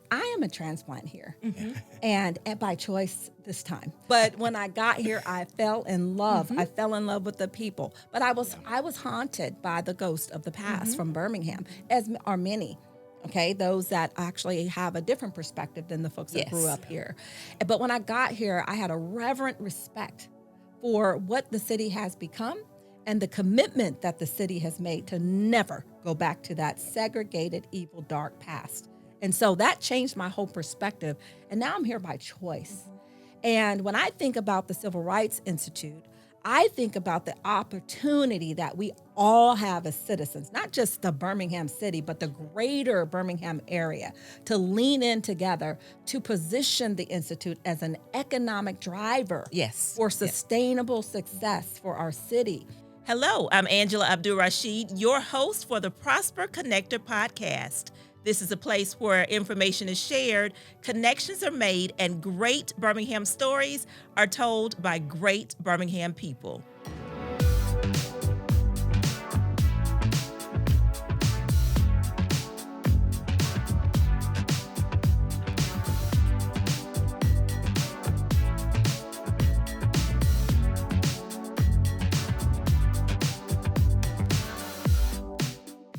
I am a transplant here, and by choice this time. But when I got here, I fell in love. I fell in love with the people. But I was haunted by the ghost of the past from Birmingham, as are many. Okay, those that actually have a different perspective than the folks that grew up here. But when I got here, I had a reverent respect for what the city has become and the commitment that the city has made to never go back to that segregated, evil, dark past. And so that changed my whole perspective. And now I'm here by choice. And when I think about the Civil Rights Institute, I think about the opportunity that we all have as citizens, not just the Birmingham city, but the greater Birmingham area, to lean in together to position the Institute as an economic driver for sustainable success for our city. Hello, I'm Angela Abdul-Rashid, your host for the Prosper Connector podcast. This is a place where information is shared, connections are made, and great Birmingham stories are told by great Birmingham people.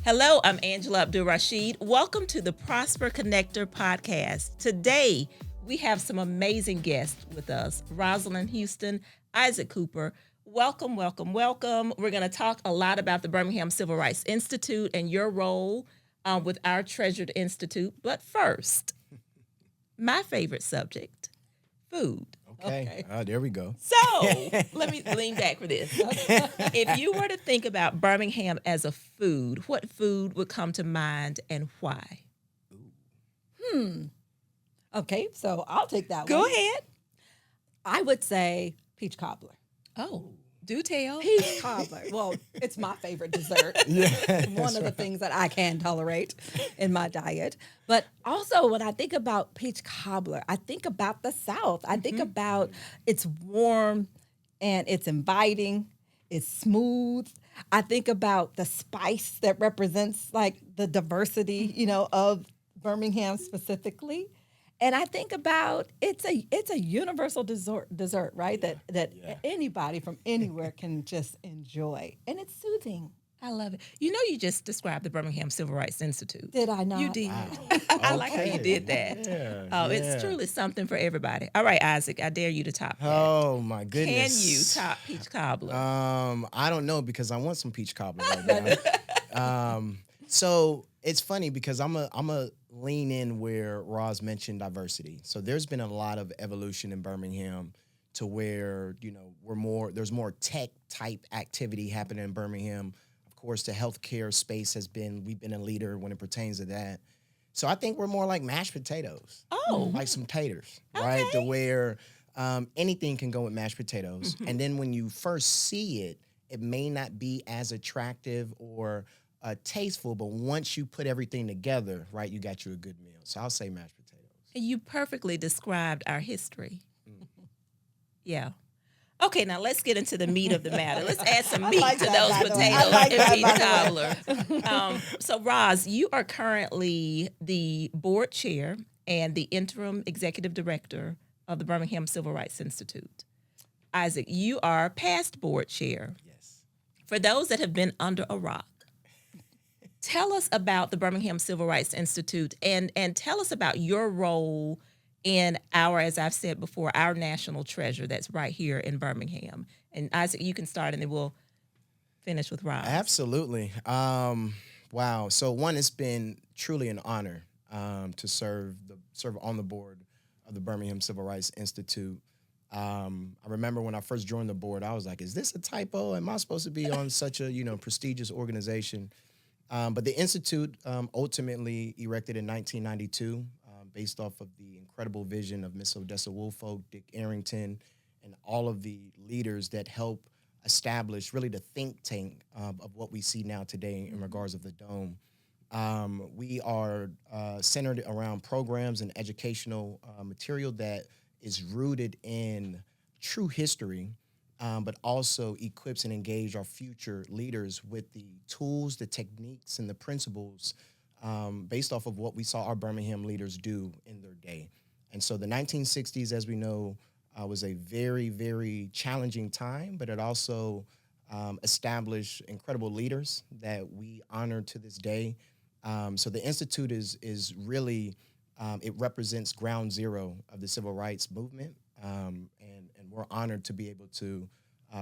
Hello, I'm Angela Abdul-Rashid. Welcome to the Prosper Connector podcast. Today, we have some amazing guests with us. Rosilyn Houston, Isaac Cooper. Welcome, welcome, welcome. We're going to talk a lot about the Birmingham Civil Rights Institute and your role with our treasured institute. But first, my favorite subject, food. Okay. There we go. So let me lean back for this. If you were to think about Birmingham as a food, what food would come to mind and why? Okay, so I'll take that one. Go ahead. I would say peach cobbler. Oh, do tell. Peach cobbler. Well, it's my favorite dessert. One of the things that I can tolerate in my diet. But also when I think about peach cobbler, I think about the South. I think about it's warm and it's inviting, it's smooth. I think about the spice that represents like the diversity, of Birmingham specifically. And I think about it's a universal dessert, right? That anybody from anywhere can just enjoy, and it's soothing. I love it. You just described the Birmingham Civil Rights Institute. Did I not? You did. Wow. I like how you did that. It's truly something for everybody. All right, Isaac, I dare you to top that. Oh my Can goodness. you top peach cobbler? I don't know because I want some peach cobbler right now. So it's funny because I'm a lean in where Roz mentioned diversity. So there's been a lot of evolution in Birmingham to where, there's more tech type activity happening in Birmingham. Of course, the healthcare space we've been a leader when it pertains to that. So I think we're more like mashed potatoes. Oh. Like some taters, right? To where anything can go with mashed potatoes. And then when you first see it, it may not be as attractive or tasteful, but once you put everything together, right, you got you a good meal. So I'll say mashed potatoes. You perfectly described our history. Yeah. Okay, now let's get into the meat of the matter. Let's add some meat to those potatoes and peach cobbler. So, Roz, you are currently the board chair and the interim executive director of the Birmingham Civil Rights Institute. Isaac, you are past board chair. Yes. For those that have been under a rock, tell us about the Birmingham Civil Rights Institute and tell us about your role in as I've said before, our national treasure that's right here in Birmingham. And Isaac, you can start and then we'll finish with Rob. Absolutely. Wow. So one, it's been truly an honor to serve on the board of the Birmingham Civil Rights Institute. I remember when I first joined the board, I was like, is this a typo? Am I supposed to be on such a, prestigious organization? But the Institute ultimately erected in 1992 based off of the incredible vision of Miss Odessa Woolfolk, Dick Arrington, and all of the leaders that helped establish really the think tank of what we see now today in regards of the Dome. We are centered around programs and educational material that is rooted in true history, but also equips and engage our future leaders with the tools, the techniques, and the principles based off of what we saw our Birmingham leaders do in their day. And so the 1960s, as we know, was a very, very challenging time, but it also established incredible leaders that we honor to this day. So the Institute is really, it represents ground zero of the civil rights movement, and we're honored to be able to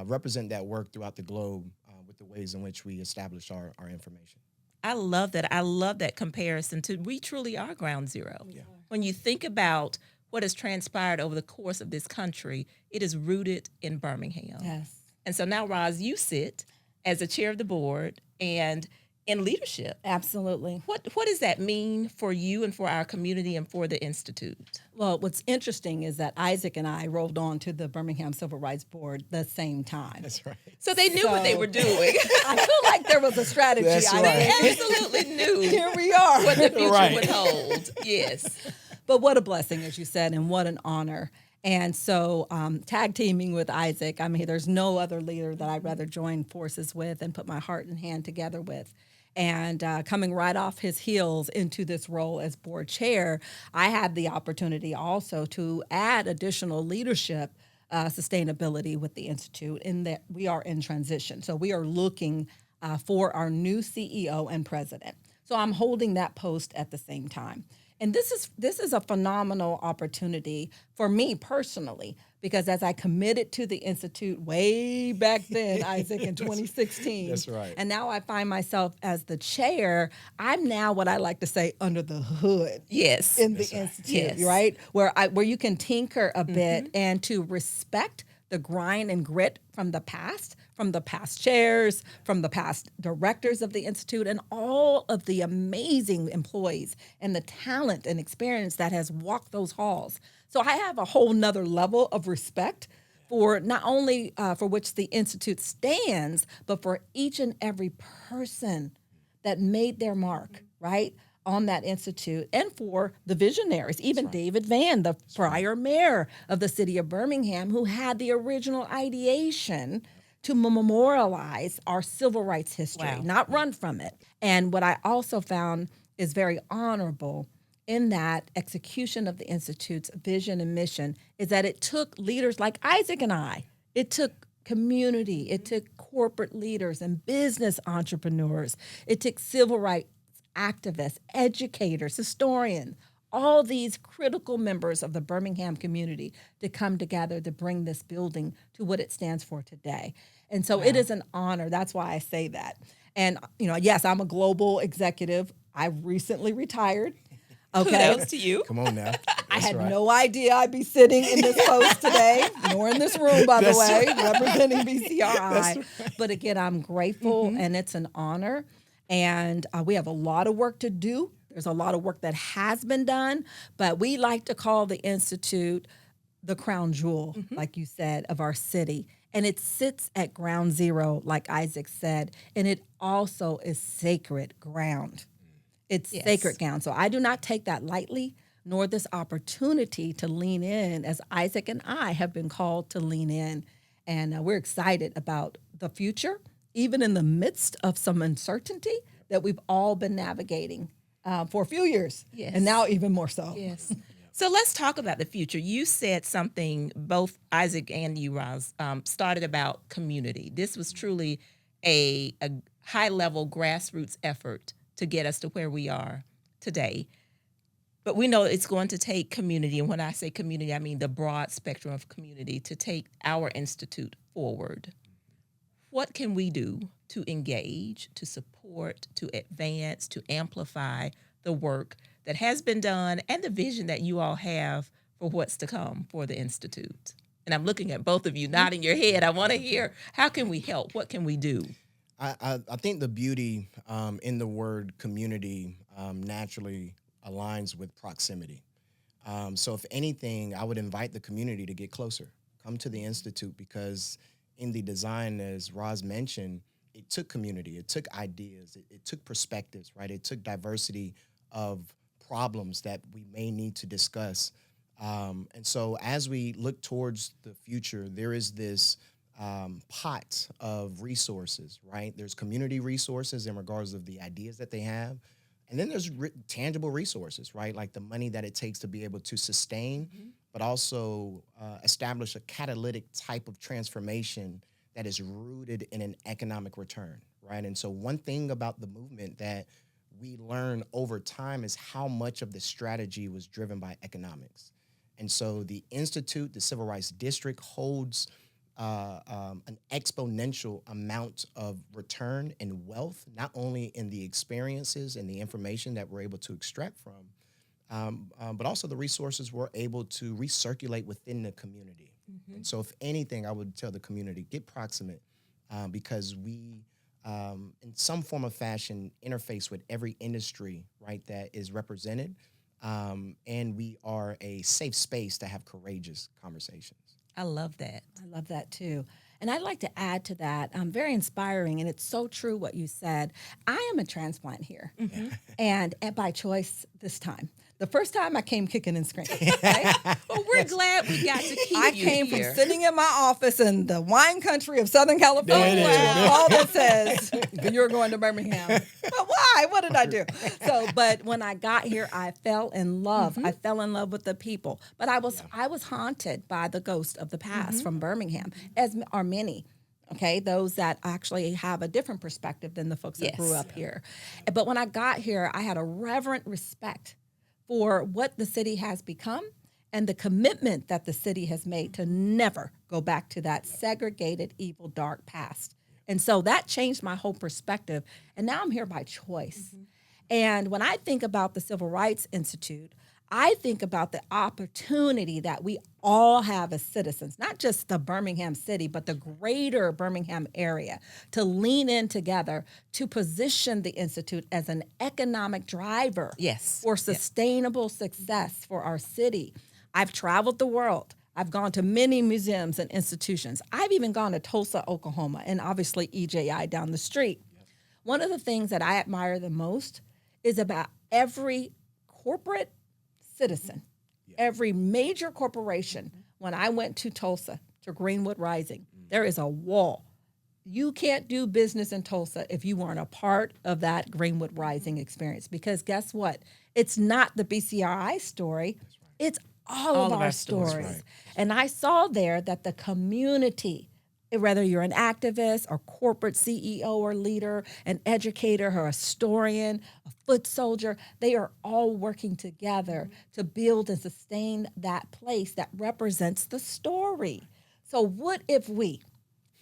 represent that work throughout the globe with the ways in which we establish our information. I love that. I love that comparison to we truly are ground zero. Yeah. When you think about what has transpired over the course of this country, it is rooted in Birmingham. Yes. And so now, Roz, you sit as the chair of the board and in leadership. Absolutely. What does that mean for you and for our community and for the Institute? Well, what's interesting is that Isaac and I rolled on to the Birmingham Civil Rights Board the same time. That's right. So they knew what they were doing. I feel like there was a strategy. That's right. They absolutely knew Here we are. what the future Right. would hold. Yes. But what a blessing, as you said, and what an honor. And so tag teaming with Isaac, I mean, there's no other leader that I'd rather join forces with and put my heart and hand together with. And coming right off his heels into this role as board chair, I had the opportunity also to add additional leadership sustainability with the Institute in that we are in transition. So we are looking for our new CEO and president. So I'm holding that post at the same time. And this is a phenomenal opportunity for me personally, because as I committed to the Institute way back then, Isaac, in 2016. That's right. And now I find myself as the chair. I'm now what I like to say under the hood. Yes. In the Institute, Yes. right? Where you can tinker a bit and to respect the grind and grit from the past chairs, from the past directors of the Institute, and all of the amazing employees and the talent and experience that has walked those halls. So I have a whole nother level of respect for not only for which the Institute stands, but for each and every person that made their mark, right, on that Institute, and for the visionaries, even David Vann, the prior mayor of the city of Birmingham, who had the original ideation to memorialize our civil rights history, not run from it. And what I also found is very honorable in that execution of the Institute's vision and mission is that it took leaders like Isaac and I. It took community. It took corporate leaders and business entrepreneurs. It took civil rights activists, educators, historians, all these critical members of the Birmingham community to come together to bring this building to what it stands for today. And so it is an honor. That's why I say that. And, yes, I'm a global executive. I recently retired. Okay. Kudos to you. Come on now. I had no idea I'd be sitting in this post today, nor in this room, by the way, representing BCRI. But again, I'm grateful, and it's an honor. And we have a lot of work to do. There's a lot of work that has been done, but we like to call the Institute the crown jewel, like you said, of our city. And it sits at ground zero, like Isaac said, and it also is sacred ground. It's sacred ground. So I do not take that lightly, nor this opportunity to lean in, as Isaac and I have been called to lean in. And we're excited about the future, even in the midst of some uncertainty that we've all been navigating for a few years, and now even more so. Yes. So let's talk about the future. You said something, both Isaac and you, Roz, started about community. This was truly a high-level grassroots effort to get us to where we are today. But we know it's going to take community, and when I say community, I mean the broad spectrum of community, to take our institute forward. What can we do to engage, to support, to advance, to amplify the work that has been done and the vision that you all have for what's to come for the Institute? And I'm looking at both of you nodding your head. I want to hear, how can we help? What can we do? I think the beauty in the word community naturally aligns with proximity. So if anything, I would invite the community to get closer. Come to the Institute, because in the design, as Roz mentioned, it took community, it took ideas, it took perspectives, right? It took diversity of problems that we may need to discuss. And so as we look towards the future, there is this pot of resources, right? There's community resources in regards of the ideas that they have. And then there's tangible resources, right? Like the money that it takes to be able to sustain, but also establish a catalytic type of transformation that is rooted in an economic return, right? And so one thing about the movement that we learn over time is how much of the strategy was driven by economics. And so the Institute, the Civil Rights District, holds an exponential amount of return and wealth, not only in the experiences and the information that we're able to extract from, but also the resources we're able to recirculate within the community. And so if anything, I would tell the community, get proximate because we, in some form of fashion, interface with every industry, right, that is represented. And we are a safe space to have courageous conversations. I love that. I love that too. And I'd like to add to that, very inspiring, and it's so true what you said. I am a transplant here, and by choice this time. The first time I came kicking and screaming. Right? Well, we're glad we got to keep I you came here. from sitting in my office in the wine country of Southern California. All that says you're going to Birmingham. But why? What did I do? So, but when I got here, I fell in love. I fell in love with the people. But I was haunted by the ghost of the past from Birmingham, as are many. Okay, those that actually have a different perspective than the folks that grew up here. But when I got here, I had a reverent respect for what the city has become and the commitment that the city has made to never go back to that segregated, evil, dark past. And so that changed my whole perspective. And now I'm here by choice. And when I think about the Civil Rights Institute, I think about the opportunity that we all have as citizens, not just the Birmingham city, but the greater Birmingham area, to lean in together to position the Institute as an economic driver for sustainable success for our city. I've traveled the world. I've gone to many museums and institutions. I've even gone to Tulsa, Oklahoma, and obviously EJI down the street. One of the things that I admire the most is about every corporate citizen, every major corporation. When I went to Tulsa, to Greenwood Rising, there is a wall. You can't do business in Tulsa if you weren't a part of that Greenwood Rising experience. Because guess what? It's not the BCRI story. It's all of our stories. And I saw there that the community, whether you're an activist or corporate CEO or leader, an educator or a historian, a foot soldier, they are all working together to build and sustain that place that represents the story. So what if we,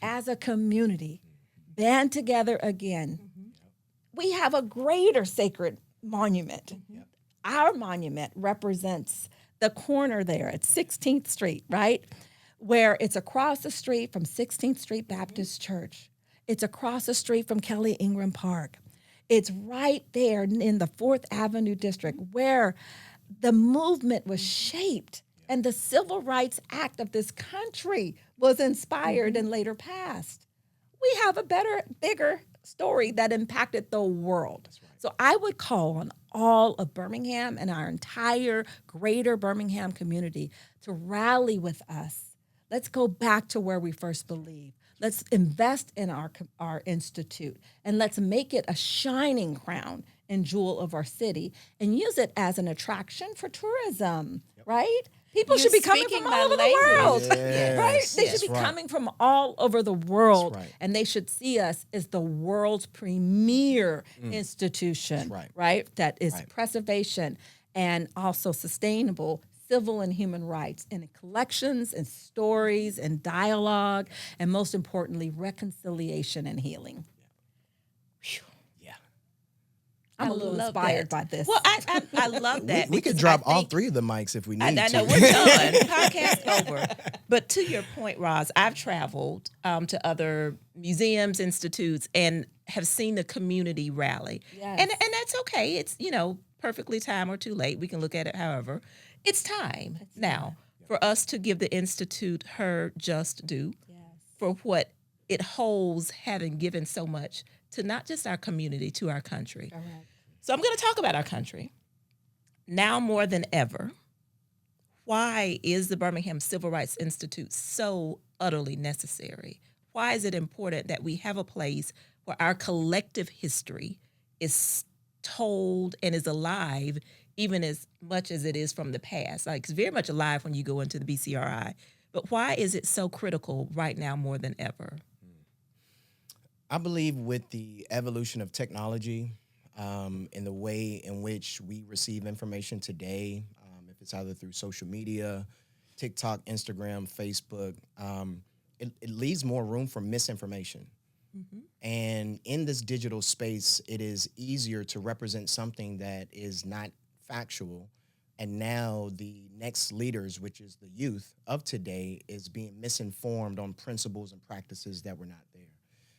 as a community, band together again? We have a greater sacred monument. Our monument represents the corner there at 16th Street, right? Where it's across the street from 16th Street Baptist Church. It's across the street from Kelly Ingram Park. It's right there in the 4th Avenue district where the movement was shaped and the Civil Rights Act of this country was inspired and later passed. We have a bigger story that impacted the world. So I would call on all of Birmingham and our entire greater Birmingham community to rally with us. Let's go back to where we first believed. Let's invest in our institute, and let's make it a shining crown and jewel of our city and use it as an attraction for tourism, right? People should be coming from all over the world, right? They should be coming from all over the world, and they should see us as the world's premier institution, right? That is preservation and also sustainable civil and human rights in collections and stories and dialogue, and most importantly, reconciliation and healing. I'm a little inspired by this. Well, I love that. We could drop all 3 of the mics if we need to. I know, we're done. Podcast over. But to your point, Roz, I've traveled to other museums, institutes, and have seen the community rally. And that's okay. It's, perfectly time or too late. We can look at it however. It's time now for us to give the Institute her just due for what it holds, having given so much to not just our community, to our country. So I'm going to talk about our country. Now more than ever, why is the Birmingham Civil Rights Institute so utterly necessary? Why is it important that we have a place where our collective history is told and is alive even as much as it is from the past. Like, it's very much alive when you go into the BCRI. But why is it so critical right now more than ever? I believe with the evolution of technology, and the way in which we receive information today, if it's either through social media, TikTok, Instagram, Facebook, it leaves more room for misinformation. And in this digital space, it is easier to represent something that is not factual. And now the next leaders, which is the youth of today, is being misinformed on principles and practices that were not there.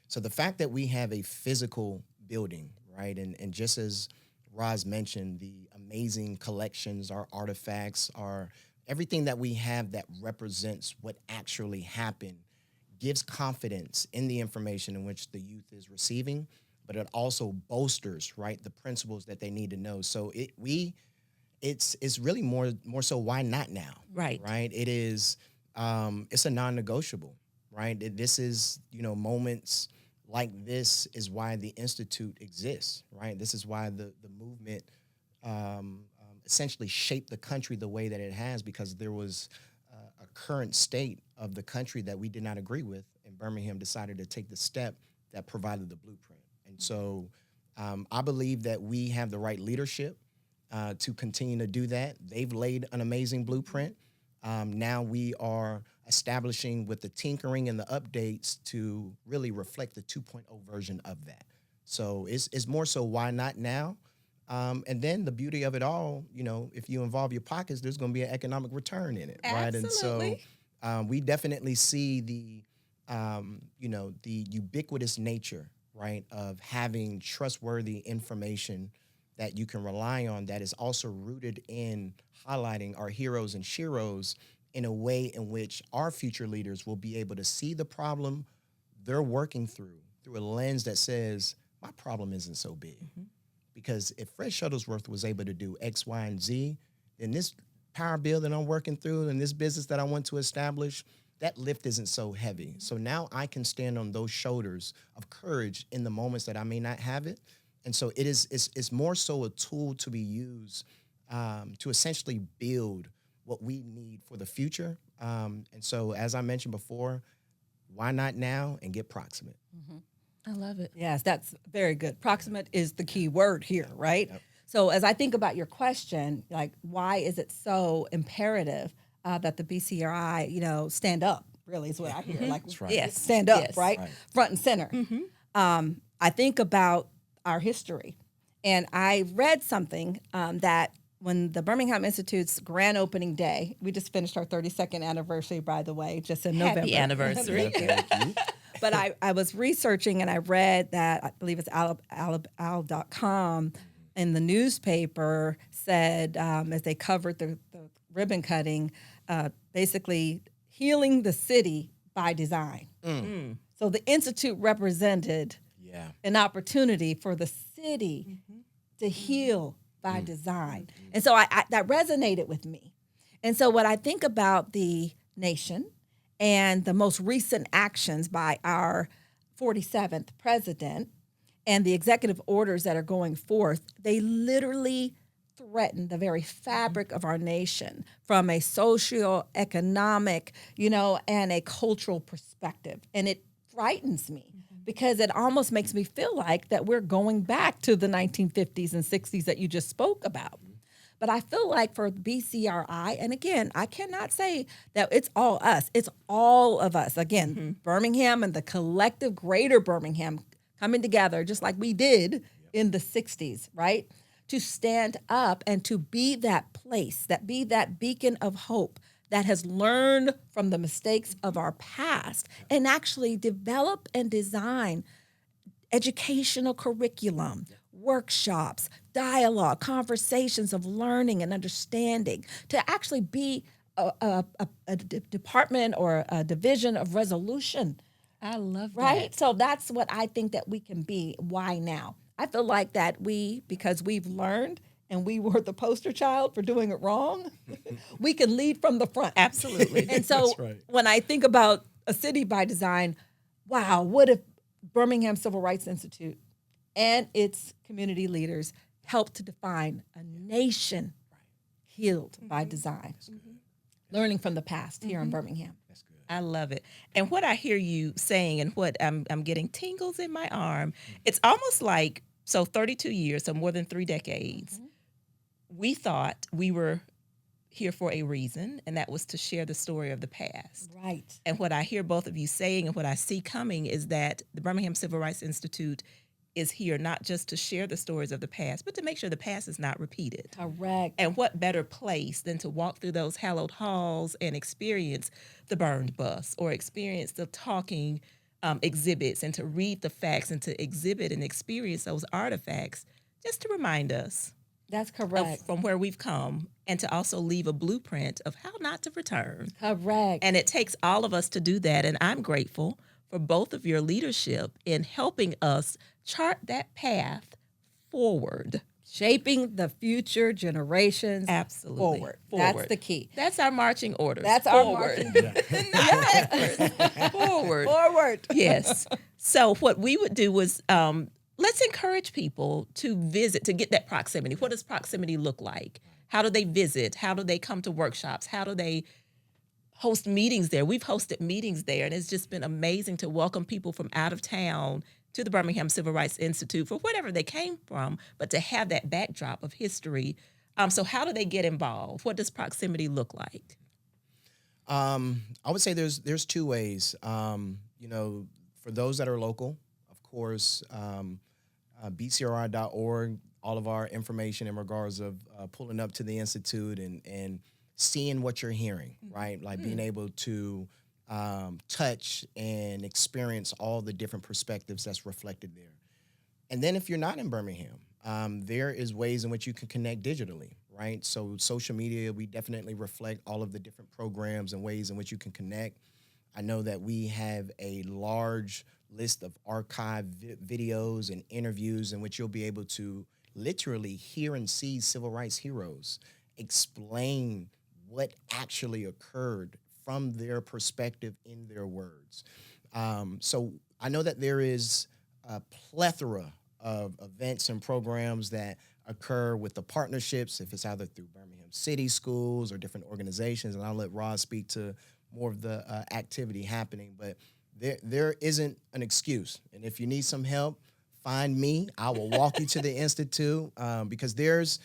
So the fact that we have a physical building, right, and just as Roz mentioned, the amazing collections, our artifacts, our everything that we have that represents what actually happened gives confidence in the information in which the youth is receiving, but it also bolsters, right, the principles that they need to know. So it's really more so why not now, Right. It is it's a non-negotiable, right? This is moments like this is why the Institute exists, right? This is why the movement essentially shaped the country the way that it has, because there was a current state of the country that we did not agree with, and Birmingham decided to take the step that provided the blueprint. And so I believe that we have the right leadership to continue to do that. They've laid an amazing blueprint. Now we are establishing with the tinkering and the updates to really reflect the 2.0 version of that. So it's more so why not now? And then the beauty of it all, if you involve your pockets, there's going to be an economic return in it, right? And so we definitely see the ubiquitous nature, right, of having trustworthy information that you can rely on that is also rooted in highlighting our heroes and sheroes in a way in which our future leaders will be able to see the problem they're working through a lens that says, my problem isn't so big. Because if Fred Shuttlesworth was able to do X, Y, and Z, then this power bill that I'm working through and this business that I want to establish, that lift isn't so heavy. So now I can stand on those shoulders of courage in the moments that I may not have it. And so it's more so a tool to be used to essentially build what we need for the future. And so, as I mentioned before, why not now and get proximate? I love it. Yes, that's very good. Proximate is the key word here, right? Yep. So as I think about your question, like, why is it so imperative that the BCRI, stand up, really is what I hear. Like, That's right. Yes. stand up, Yes. right? Front and center. I think about our history. And I read something that when the Birmingham Institute's grand opening day, we just finished our 32nd anniversary, by the way, just in November. Happy anniversary. Thank you. But I was researching and I read that, I believe it's al.com in the newspaper said, as they covered the ribbon cutting, basically healing the city by design. So the Institute represented an opportunity for the city to heal by design. And so I that resonated with me. And so what I think about the nation and the most recent actions by our 47th president and the executive orders that are going forth, they literally threaten the very fabric of our nation from a socio-economic, and a cultural perspective. And it frightens me because it almost makes me feel like that we're going back to the 1950s and 60s that you just spoke about. But I feel like for BCRI, and again, I cannot say that it's all us. It's all of us. Again, Birmingham and the collective greater Birmingham coming together just like we did in the 60s, right? To stand up and to be that place, that be that beacon of hope that has learned from the mistakes of our past and actually develop and design educational curriculum, workshops, dialogue, conversations of learning and understanding, to actually be a department or a division of resolution. I love that. Right? So that's what I think that we can be. Why now? I feel like that because we've learned and we were the poster child for doing it wrong, we can lead from the front. Absolutely. And so when I think about a city by design, wow, what if Birmingham Civil Rights Institute and its community leaders helped to define a nation healed by design. Learning from the past here in Birmingham. That's good. I love it. And what I hear you saying and what I'm getting tingles in my arm, it's almost like, so 32 years, so more than 3 decades, we thought we were here for a reason, and that was to share the story of the past. Right. And what I hear both of you saying and what I see coming is that the Birmingham Civil Rights Institute is here not just to share the stories of the past, but to make sure the past is not repeated. Correct. And what better place than to walk through those hallowed halls and experience the burned bus or experience the talking exhibits and to read the facts and to exhibit and experience those artifacts just to remind us That's correct. from where we've come and to also leave a blueprint of how not to return. Correct. And it takes all of us to do that. And I'm grateful for both of your leadership in helping us chart that path forward. Shaping the future generations Absolutely. forward. That's the key. That's our marching orders. That's our forward. marching Not backwards. Forward. Forward. Yes. So what we would do was let's encourage people to visit, to get that proximity. What does proximity look like? How do they visit? How do they come to workshops? How do they host meetings there? We've hosted meetings there, and it's just been amazing to welcome people from out of town to the Birmingham Civil Rights Institute for whatever they came from, but to have that backdrop of history. So how do they get involved? What does proximity look like? I would say there's 2 ways. For those that are local, of course, BCRI.org, all of our information in regards of pulling up to the Institute and seeing what you're hearing, right? Like being able to touch and experience all the different perspectives that's reflected there. And then if you're not in Birmingham, there is ways in which you can connect digitally, right? So social media, we definitely reflect all of the different programs and ways in which you can connect. I know that we have a large list of archive videos and interviews in which you'll be able to literally hear and see civil rights heroes explain what actually occurred from their perspective in their words. So I know that there is a plethora of events and programs that occur with the partnerships, if it's either through Birmingham City Schools or different organizations, and I'll let Roz speak to more of the activity happening, but there isn't an excuse. And if you need some help, find me. I will walk you to the Institute because there's,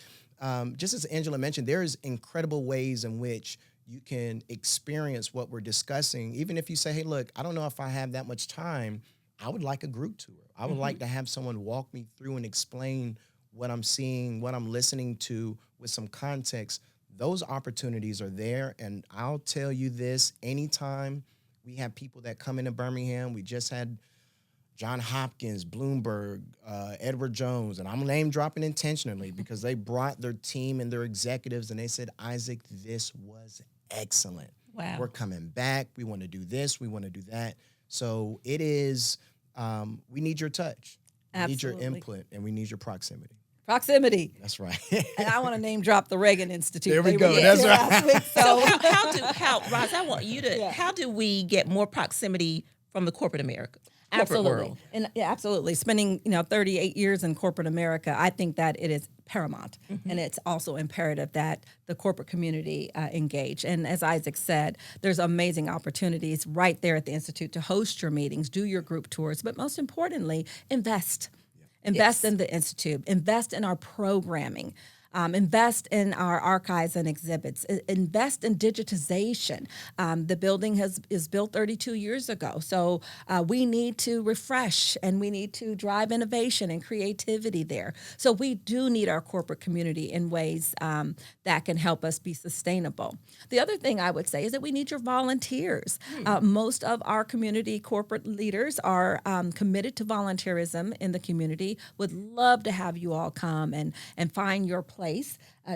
just as Angela mentioned, there's incredible ways in which you can experience what we're discussing. Even if you say, hey, look, I don't know if I have that much time, I would like a group tour. I would like to have someone walk me through and explain what I'm seeing, what I'm listening to with some context. Those opportunities are there. And I'll tell you this, anytime we have people that come into Birmingham, we just had John Hopkins, Bloomberg, Edward Jones, and I'm name dropping intentionally because they brought their team and their executives and they said, Isaac, this was excellent. Wow. We're coming back. We want to do this. We want to do that. So it is, we need your touch. We need your input, and we need your proximity. Proximity. That's right. And I want to name drop the Reagan Institute. There we They go. were That's here right. last week, So Roz, I want you to, how do we get more proximity from the corporate America? Absolutely. World? And absolutely. Spending, 38 years in corporate America, I think that it is paramount. And it's also imperative that the corporate community engage. And as Isaac said, there's amazing opportunities right there at the Institute to host your meetings, do your group tours, but most importantly, invest. Invest in the Institute, invest in our programming, invest in our archives and exhibits, invest in digitization. The building is built 32 years ago, so we need to refresh and we need to drive innovation and creativity there. So we do need our corporate community in ways that can help us be sustainable. The other thing I would say is that we need your volunteers. Most of our community corporate leaders are committed to volunteerism in the community, would love to have you all come and find your place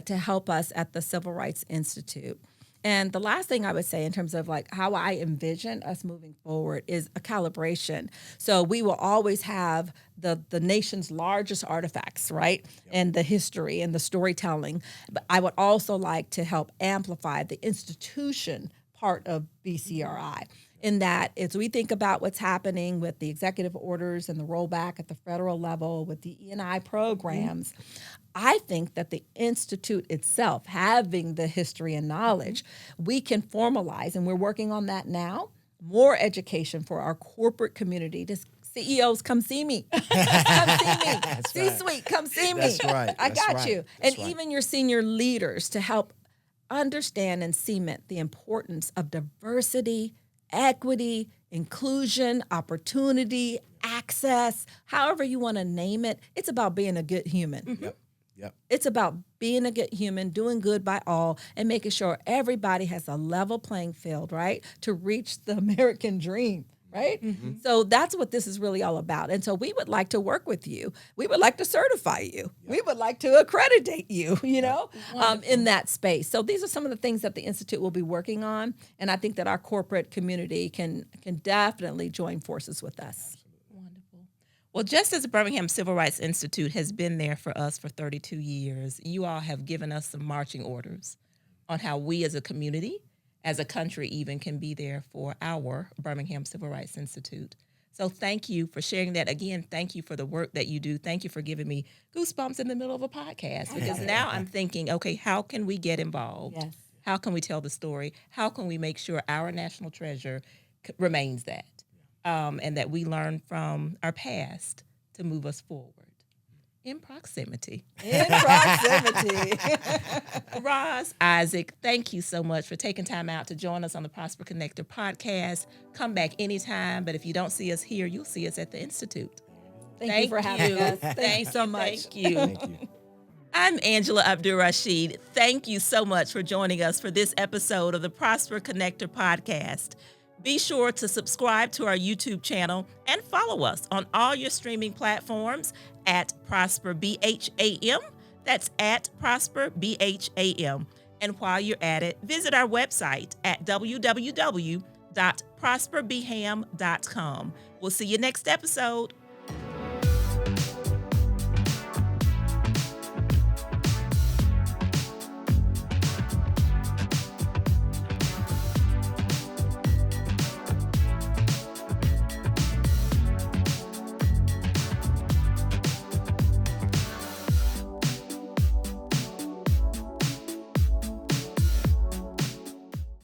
to help us at the Civil Rights Institute. And the last thing I would say in terms of like how I envision us moving forward is a calibration. So we will always have the nation's largest artifacts, right? And the history and the storytelling. But I would also like to help amplify the institution part of BCRI. In that, as we think about what's happening with the executive orders and the rollback at the federal level with the E&I programs, I think that the Institute itself, having the history and knowledge, we can formalize, and we're working on that now, more education for our corporate community. Just CEOs, come see me. Come see me. C-suite, come see me. That's right. I That's got right. you. That's And right. even your senior leaders to help understand and cement the importance of diversity, equity, inclusion, opportunity, access, however you want to name it. It's about being a good human. Yep. It's about being a good human, doing good by all, and making sure everybody has a level playing field, right, to reach the American dream, right? So that's what this is really all about. And so we would like to work with you. We would like to certify you. We would like to accreditate you, in that space. So these are some of the things that the Institute will be working on. And I think that our corporate community can definitely join forces with us. Well, just as the Birmingham Civil Rights Institute has been there for us for 32 years, you all have given us some marching orders on how we as a community, as a country even, can be there for our Birmingham Civil Rights Institute. So thank you for sharing that. Again, thank you for the work that you do. Thank you for giving me goosebumps in the middle of a podcast, because now I'm thinking, okay, how can we get involved? Yes. How can we tell the story? How can we make sure our national treasure remains that? And that we learn from our past to move us forward in proximity. In proximity. Roz, Isaac, thank you so much for taking time out to join us on the Prosper Connector podcast. Come back anytime, but if you don't see us here, you'll see us at the Institute. Thank you for having us. Thank you so much. Thank you. Thank you. I'm Angela Abdul-Rashid. Thank you so much for joining us for this episode of the Prosper Connector podcast. Be sure to subscribe to our YouTube channel and follow us on all your streaming platforms at Prosper BHAM. That's at Prosper BHAM. And while you're at it, visit our website at www.prosperbham.com. We'll see you next episode.